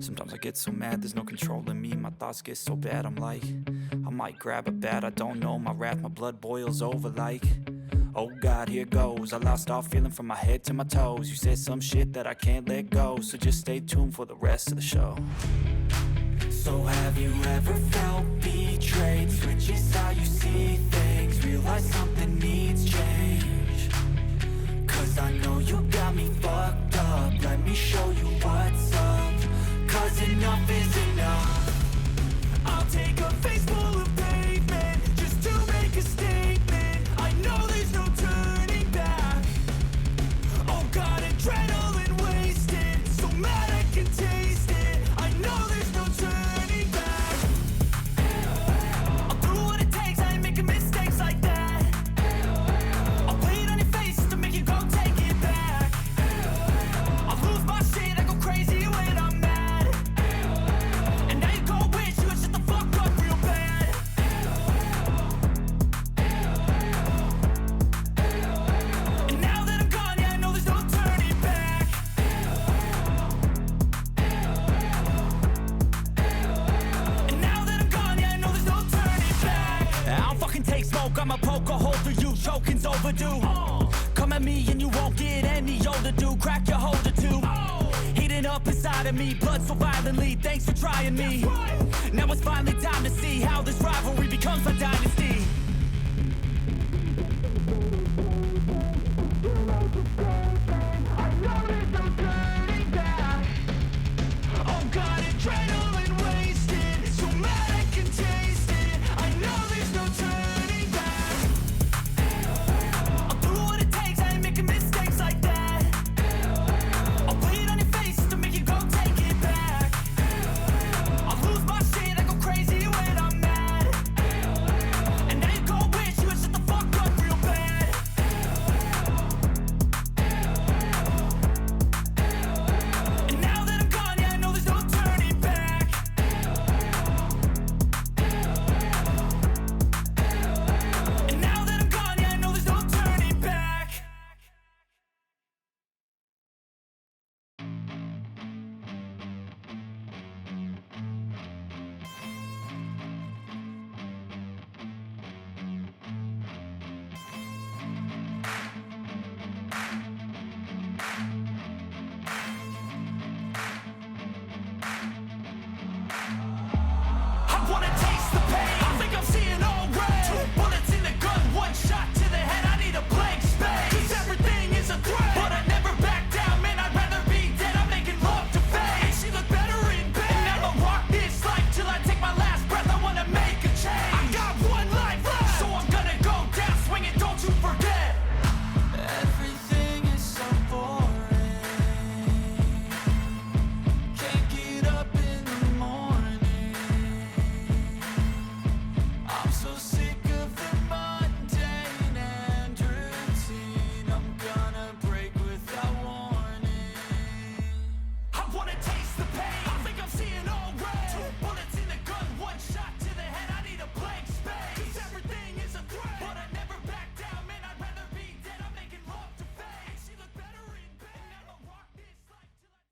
Sometimes I get so mad, there's no controlling me. My thoughts get so bad, I'm like, I might grab a bat, I don't know. My wrath, my blood boils over like, oh God, here goes. I lost all feeling from my head to my toes. You said some shit that I can't let go, so just stay tuned for the rest of the show. So have you ever felt betrayed? Switches how you see things, realize something needs change. Cause I know you got me fucked up, let me show you what's up. Cause enough is enough. I'll take a face full of pavement just to make a statement. I know there's no turning back. Oh God, adrenaline wasted, so mad I can taste it. I know there's no turning back. I'll do what it takes, I ain't making mistakes like that. I'll play it on your face to make you go take it back. I'll lose my shit, I go crazy when I'm mad. And now you go wish you would shut the fuck up real bad. And now that I'm gone, yeah, I know there's no turning back. And now that I'm gone, yeah, I know there's no turning back. I don't fucking take smoke, I'ma poke a hole through you, choking's overdue. Come at me and you won't get any older, dude. Crack your holder too. Heating up inside of me, blood so violently. Thanks for trying me. Now it's finally time to see how this rivalry becomes a dynasty.